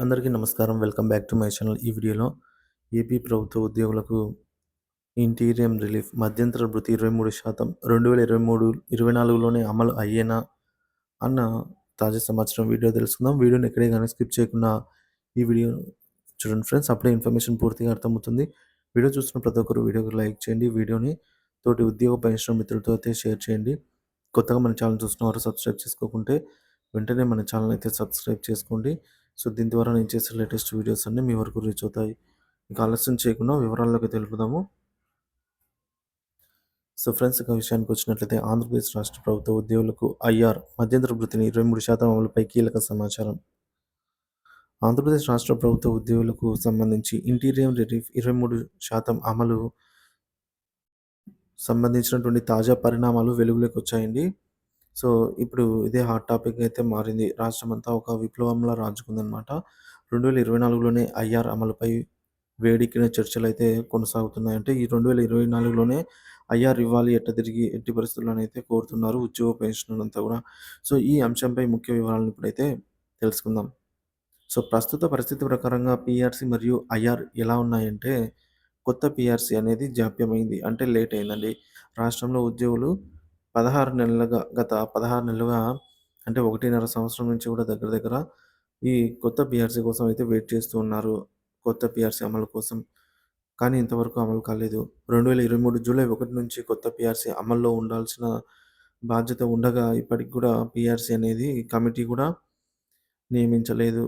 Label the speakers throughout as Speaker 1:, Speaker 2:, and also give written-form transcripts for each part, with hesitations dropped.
Speaker 1: అందరికీ నమస్కారం. Welcome back to my channel. ఈ వీడియోలో ఏపీ ప్రభుత్వ ఉద్యోగులకు ఇంటీరియం రిలీఫ్ మధ్యంతర భృతి 23% 2023, 24లోనే అమలు అయ్యేనా అన్న తాజా సమాచారం వీడియో తెలుసుకుందాం. వీడియోని ఎక్కడే గానీ స్కిప్ చేయకుండా ఈ వీడియో చూడండి ఫ్రెండ్స్. అప్పుడే ఇన్ఫర్మేషన్ పూర్తిగా అర్థమవుతుంది. వీడియో చూస్తున్న ప్రతి ఒక్కరు వీడియోకి లైక్ చేయండి. వీడియోని తోటి ఉద్యోగ పెన్షన్ మిత్రులతో అయితే షేర్ చేయండి. కొత్తగా మన ఛానల్ చూస్తున్నవారు సబ్స్క్రైబ్ చేసుకోకుంటే వెంటనే మన ఛానల్ అయితే సబ్స్క్రైబ్ చేసుకోండి. సో దీని ద్వారా నేను చేసే లేటెస్ట్ వీడియోస్ అన్నీ మీ వరకు రీచ్ అవుతాయి. ఇక ఆలస్యం చేయకుండా వివరాల్లోకి తెలుపుదాము. సో ఫ్రెండ్స్, ఇక విషయానికి వచ్చినట్లయితే ఆంధ్రప్రదేశ్ రాష్ట్ర ప్రభుత్వ ఉద్యోగులకు ఐఆర్ మధ్యంతర భృతిని 23% అమలుపై కీలక సమాచారం. ఆంధ్రప్రదేశ్ రాష్ట్ర ప్రభుత్వ ఉద్యోగులకు సంబంధించి ఇంటీరియం రిలీఫ్ 23% అమలు సంబంధించినటువంటి తాజా పరిణామాలు వెలుగులోకి వచ్చాయండి. సో ఇప్పుడు ఇదే హాట్ టాపిక్ అయితే మారింది. రాష్ట్రమంతా ఒక విప్లవంలా రాజుకుందనమాట. 2024లోనే ఐఆర్ అమలుపై వేడెక్కిన చర్చలైతే కొనసాగుతున్నాయి. అంటే ఈ 2024లోనే ఐఆర్ ఇవ్వాలి, తిరిగి ఎట్టి పరిస్థితుల్లోనైతే కోరుతున్నారు ఉద్యోగ పెన్షనర్లంతా కూడా. సో ఈ అంశంపై ముఖ్య వివరాలను ఇప్పుడైతే తెలుసుకుందాం. సో ప్రస్తుత పరిస్థితి ప్రకారంగా పీఆర్సీ మరియు ఐఆర్ ఎలా ఉన్నాయంటే, కొత్త పీఆర్సీ అనేది జాప్యమైంది. అంటే లేట్ అయిందండి. రాష్ట్రంలో ఉద్యోగులు 16 నెలలుగా అంటే 1.5 సంవత్సరం నుంచి కూడా దగ్గర దగ్గర ఈ కొత్త పీఆర్సీ కోసం అయితే వెయిట్ చేస్తూ ఉన్నారు. కొత్త పీఆర్సీ అమలు కోసం. కానీ ఇంతవరకు అమలు కాలేదు. 2023 జూలై 1 నుంచి కొత్త పీఆర్సీ అమల్లో ఉండాల్సిన బాధ్యత ఉండగా ఇప్పటికి కూడా పీఆర్సీ అనేది కమిటీ కూడా నియమించలేదు.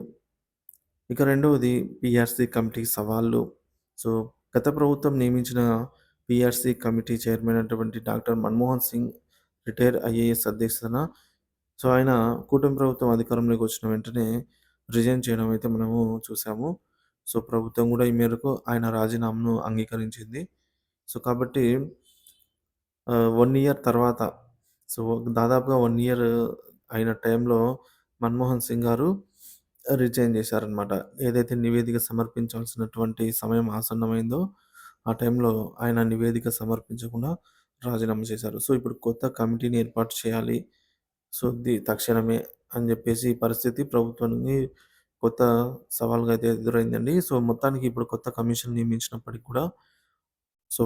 Speaker 1: ఇక రెండవది పీఆర్సీ కమిటీ సవాళ్ళు. సో గత ప్రభుత్వం నియమించిన పీఆర్సీ కమిటీ చైర్మన్ అయినటువంటి doctor Manmohan Singh retire IAS అధ్యక్షతన ఆయన కూటమి ప్రభుత్వం అధికారంలోకి వచ్చిన వెంటనే రిజైన్ చేయడం అయితే మనము చూసాము. సో ప్రభుత్వం కూడా ఈ మేరకు ఆయన రాజీనామాను అంగీకరించింది. సో కాబట్టి 1 ఇయర్ తర్వాత సో దాదాపుగా 1 ఇయర్ అయిన టైంలో మన్మోహన్ సింగ్ గారు రిజైన్ చేశారనమాట. ఏదైతే నివేదిక సమర్పించాల్సినటువంటి సమయం ఆసన్నమైందో, ఆ టైంలో ఆయన నివేదిక సమర్పించకుండా రాజీనామా చేశారు. సో ఇప్పుడు కొత్త కమిటీని ఏర్పాటు చేయాలి. సో తక్షణమే అని చెప్పేసి ఈ పరిస్థితి ప్రభుత్వానికి కొత్త సవాల్‌గా అయితే ఎదురైందండి. సో మొత్తానికి ఇప్పుడు కొత్త కమిషన్ నియమించినప్పటికి కూడా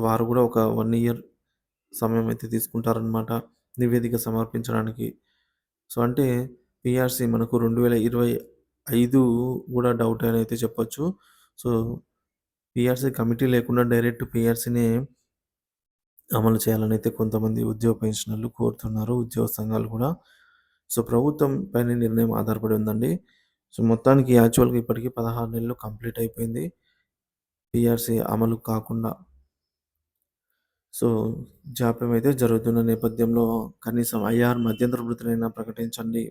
Speaker 1: వారు కూడా ఒక 1 ఇయర్ సమయం అయితే తీసుకుంటారనమాట నివేదిక సమర్పించడానికి. సో అంటే పీఆర్సీ మనకు 2025 కూడా డౌటే అని అయితే చెప్పొచ్చు. సో పీఆర్సీ కమిటీ లేకుండా డైరెక్ట్ పీఆర్సీనే అమలు చేయాలని అయితే కొంతమంది ఉద్యోగ పెన్షనర్లు కోరుతున్నారు. ఉద్యోగ సంఘాలు కూడా. సో ప్రభుత్వం పైన నిర్ణయం ఆధారపడి ఉందండి. సో మొత్తానికి యాక్చువల్‌గా ఇప్పటికి 16 నెలలు కంప్లీట్ అయిపోయింది. పీఆర్సీ అమలు కాకుండా. సో జాప్యం అయితే జరుగుతున్న నేపథ్యంలో కనీసం ఐఆర్ మధ్యంతర భృతినైనా ప్రకటించండి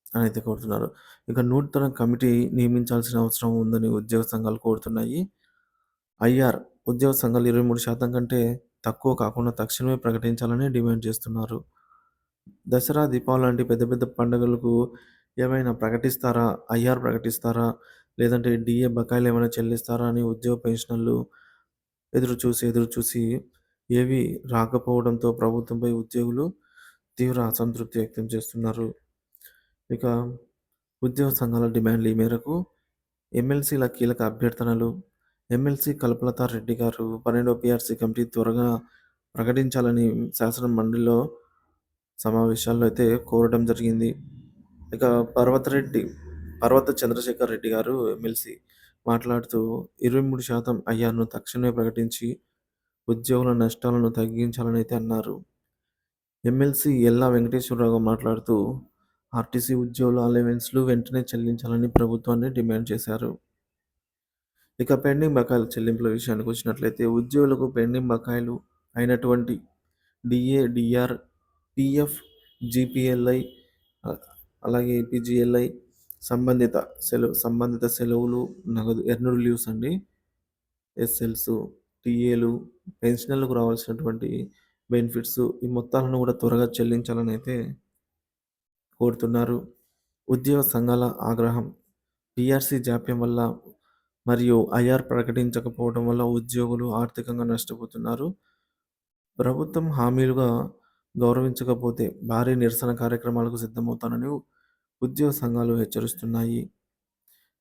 Speaker 1: అని అయితే కోరుతున్నారు. ఇక నూతన కమిటీ నియమించాల్సిన అవసరం ఉందని ఉద్యోగ సంఘాలు కోరుతున్నాయి. ఐఆర్ ఉద్యోగ సంఘాలు 23% కంటే తక్కువ కాకుండా తక్షణమే ప్రకటించాలని డిమాండ్ చేస్తున్నారు. దసరా, దీపావళి లాంటి పెద్ద పెద్ద పండుగలకు ఏమైనా ప్రకటిస్తారా? ఐఆర్ ప్రకటిస్తారా? లేదంటే డీఏ బకాయిలు ఏమైనా చెల్లిస్తారా అని ఉద్యోగ పెన్షనర్లు ఎదురు చూసి ఏవి రాకపోవడంతో ప్రభుత్వంపై ఉద్యోగులు తీవ్ర అసంతృప్తి వ్యక్తం చేస్తున్నారు. ఇక ఉద్యోగ సంఘాల డిమాండ్లు ఈ మేరకు ఎమ్మెల్సీల కీలక అభ్యర్థనలు. ఎమ్మెల్సీ కల్పలతా రెడ్డి గారు 12వ పీఆర్సీ కమిటీ త్వరగా ప్రకటించాలని శాసన మండలిలో సమావేశాల్లో అయితే కోరడం జరిగింది. ఇక పర్వత చంద్రశేఖర్ రెడ్డి గారు ఎమ్మెల్సీ మాట్లాడుతూ 23% ఐఆర్‌ను తక్షణమే ప్రకటించి ఉద్యోగుల నష్టాలను తగ్గించాలని అయితే అన్నారు. ఎమ్మెల్సీ ఎల్లా వెంకటేశ్వరరావు మాట్లాడుతూ ఆర్టీసీ ఉద్యోగుల అలవెన్స్‌లు వెంటనే చెల్లించాలని ప్రభుత్వాన్ని డిమాండ్ చేశారు. ఇక పెండింగ్ బకాయిల చెల్లింపుల విషయానికి వచ్చినట్లయితే ఉద్యోగులకు పెండింగ్ బకాయిలు అయినటువంటి డీఏ, డీఆర్, పీఎఫ్, జీపీఎల్ఐ అలాగే పీజీఎల్ఐ సంబంధిత సెలవులు, నగదు ఎర్న్డ్ లీవ్స్ అండి, ఎస్ఎల్స్, టీఏలు, పెన్షనర్లకు రావాల్సినటువంటి బెనిఫిట్స్ ఈ మొత్తాలను కూడా త్వరగా చెల్లించాలని అయితే కోరుతున్నారు. ఉద్యోగ సంఘాల ఆగ్రహం. పీఆర్సీ జాప్యం వల్ల మరియు ఐఆర్ ప్రకటించకపోవడం వల్ల ఉద్యోగులు ఆర్థికంగా నష్టపోతున్నారు. ప్రభుత్వం హామీలుగా గౌరవించకపోతే భారీ నిరసన కార్యక్రమాలకు సిద్ధమవుతానని ఉద్యోగ సంఘాలు హెచ్చరిస్తున్నాయి.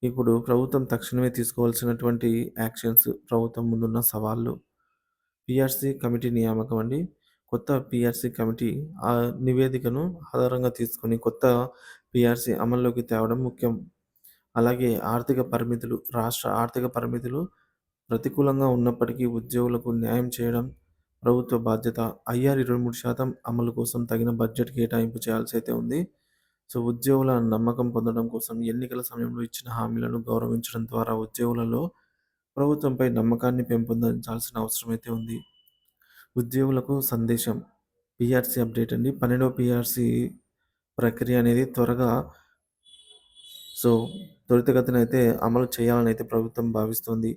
Speaker 1: ఇప్పుడు ప్రభుత్వం తక్షణమే తీసుకోవాల్సినటువంటి యాక్షన్స్, ప్రభుత్వం ముందున్న సవాళ్ళు. పీఆర్సీ కమిటీ నియామకం అండి. కొత్త పీఆర్సీ కమిటీ నివేదికను ఆధారంగా తీసుకొని కొత్త పీఆర్సీ అమల్లోకి తేవడం ముఖ్యం. అలాగే ఆర్థిక పరిమితులు, రాష్ట్ర ఆర్థిక పరిమితులు ప్రతికూలంగా ఉన్నప్పటికీ ఉద్యోగులకు న్యాయం చేయడం ప్రభుత్వ బాధ్యత. ఐఆర్ 23% అమలు కోసం తగిన బడ్జెట్ కేటాయింపు చేయాల్సి అయితే ఉంది. సో, ఉద్యోగుల నమ్మకం పొందడం కోసం ఎన్నికల సమయంలో ఇచ్చిన హామీలను గౌరవించడం ద్వారా ఉద్యోగులలో ప్రభుత్వంపై నమ్మకాన్ని పెంపొందించాల్సిన అవసరం అయితే ఉంది. ఉద్యోగులకు సందేశం. పీఆర్సీ అప్డేట్ అండి. 12వ పీఆర్సీ ప్రక్రియ అనేది సో, త్వరితగతిన అయితే అమలు చేయాలని అయితే ప్రభుత్వం భావిస్తోంది.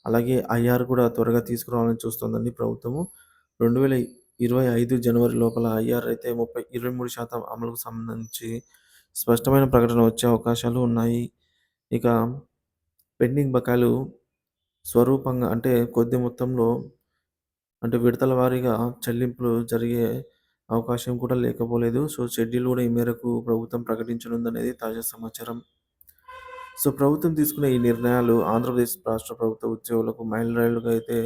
Speaker 1: అలాగే ఐఆర్ కూడా త్వరగా తీసుకురావాలని చూస్తోందండి ప్రభుత్వము. 2025 జనవరి లోపల ఐఆర్ అయితే 23% అమలుకు సంబంధించి స్పష్టమైన ప్రకటన వచ్చే అవకాశాలు ఉన్నాయి. ఇక పెండింగ్ బకాయిలు స్వరూపంగా అంటే కొద్ది మొత్తంలో అంటే విడతల వారీగా చెల్లింపులు జరిగే అవకాశం కూడా లేకపోలేదు. సో, షెడ్యూల్ కూడా ఈ మేరకు ప్రభుత్వం ప్రకటించనుందనేది తాజా సమాచారం. సో, ప్రభుత్వం తీసుకున్న ఈ నిర్ణయాలు ఆంధ్రప్రదేశ్ రాష్ట్ర ప్రభుత్వ ఉద్యోగులకు మైలురాయిలుగా అయితే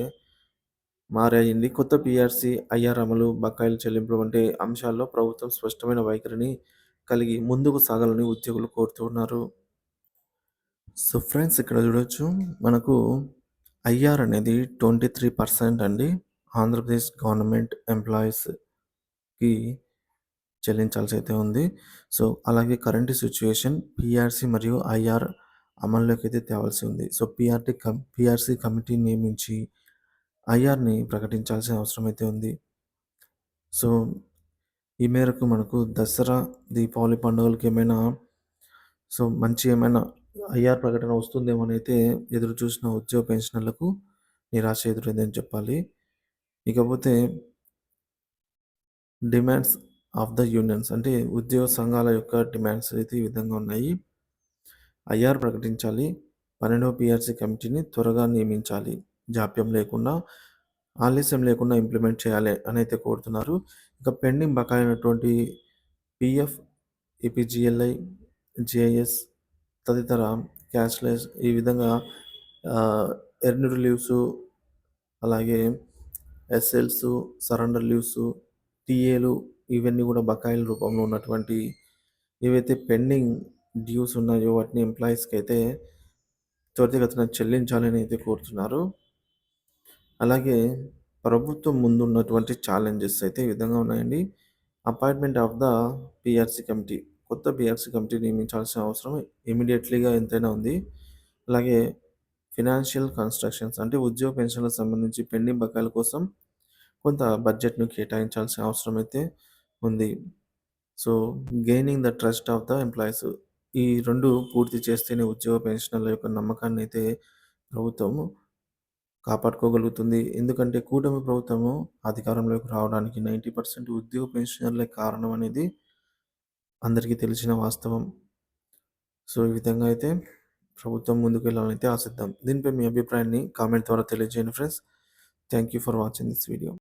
Speaker 1: మారాయండి. కొత్త పీఆర్సీ, ఐఆర్ అమలు, బకాయిల చెల్లింపులు వంటి అంశాల్లో ప్రభుత్వం స్పష్టమైన వైఖరిని కలిగి ముందుకు సాగాలని ఉద్యోగులు కోరుతూ ఉన్నారు. సో, ఫ్రెండ్స్ ఇక్కడ చూడొచ్చు. మనకు ఐఆర్ అనేది 23% అండి. ఆంధ్రప్రదేశ్ గవర్నమెంట్ ఎంప్లాయీస్‌కి చెల్లించాల్సి అయితే ఉంది. సో, అలాగే కరెంట్ సిట్యుయేషన్ పీఆర్సీ మరియు ఐఆర్ అమల్లోకి అయితే తేవాల్సి ఉంది. సో, పీఆర్సీ కమిటీ నియమించి ఐఆర్‌ని ప్రకటించాల్సిన అవసరం అయితే ఉంది. సో, ఈ మేరకు మనకు దసరా, దీపావళి పండుగలకి ఏమైనా ఐఆర్ ప్రకటన వస్తుందేమోనైతే ఎదురు చూసిన ఉద్యోగ పెన్షనర్లకు నిరాశ ఎదురైందని చెప్పాలి. ఇకపోతే డిమాండ్స్ ఆఫ్ ద యూనియన్స్ అంటే ఉద్యోగ సంఘాల యొక్క డిమాండ్స్ అయితే ఈ విధంగా ఉన్నాయి. ఐఆర్ ప్రకటించాలి. 12వ పీఆర్సీ కమిటీని త్వరగా నియమించాలి. జాప్యం లేకుండా, ఆలస్యం లేకుండా ఇంప్లిమెంట్ చేయాలి అని అయితే కోరుతున్నారు. ఇక పెండింగ్ బకాయినటువంటి పీఎఫ్, ఈపీజీఎల్ఐ, జేఎస్ తదితర క్యాష్‌లెస్ ఈ విధంగా ఎర్న్డ్ లీవ్సు, అలాగే ఎస్ఎల్సు, సరెండర్ లీవ్సు, టీఏలు ఇవన్నీ కూడా బకాయిల రూపంలో ఉన్నటువంటి ఏవైతే పెండింగ్ డ్యూస్ ఉన్నాయో వాటిని ఎంప్లాయీస్‌కి అయితే త్వరితగతిన చెల్లించాలని అయితే కోరుతున్నారు. అలాగే ప్రభుత్వం ముందున్నటువంటి ఛాలెంజెస్ అయితే ఈ విధంగా ఉన్నాయండి. Appointment of the PRC committee. కొత్త పీఆర్సీ కమిటీ నియమించాల్సిన అవసరం ఇమ్మీడియేట్‌లీగా ఎంతైనా ఉంది. అలాగే ఫినాన్షియల్ కన్‌స్ట్రక్షన్స్ అంటే ఉద్యోగ పెన్షన్‌లకు సంబంధించి పెండింగ్ బకాయిల కోసం కొంత బడ్జెట్‌ను కేటాయించాల్సిన అవసరం అయితే ఉంది. So, gaining the trust of the employees. ఈ 2 పూర్తి చేస్తేనే ఉద్యోగ పెన్షనర్ల యొక్క నమ్మకాన్ని అయితే ప్రభుత్వం కాపాడుకోగలుగుతుంది. ఎందుకంటే కూటమి ప్రభుత్వము అధికారంలోకి రావడానికి 90% ఉద్యోగ పెన్షనర్లే కారణం అనేది అందరికీ తెలిసిన వాస్తవం. సో, ఈ విధంగా అయితే ప్రభుత్వం ముందుకు వెళ్ళాలని అయితే ఆశిద్దాం. దీనిపై మీ అభిప్రాయాన్ని కామెంట్ ద్వారా తెలియజేయండి friends. Thank you for watching this video.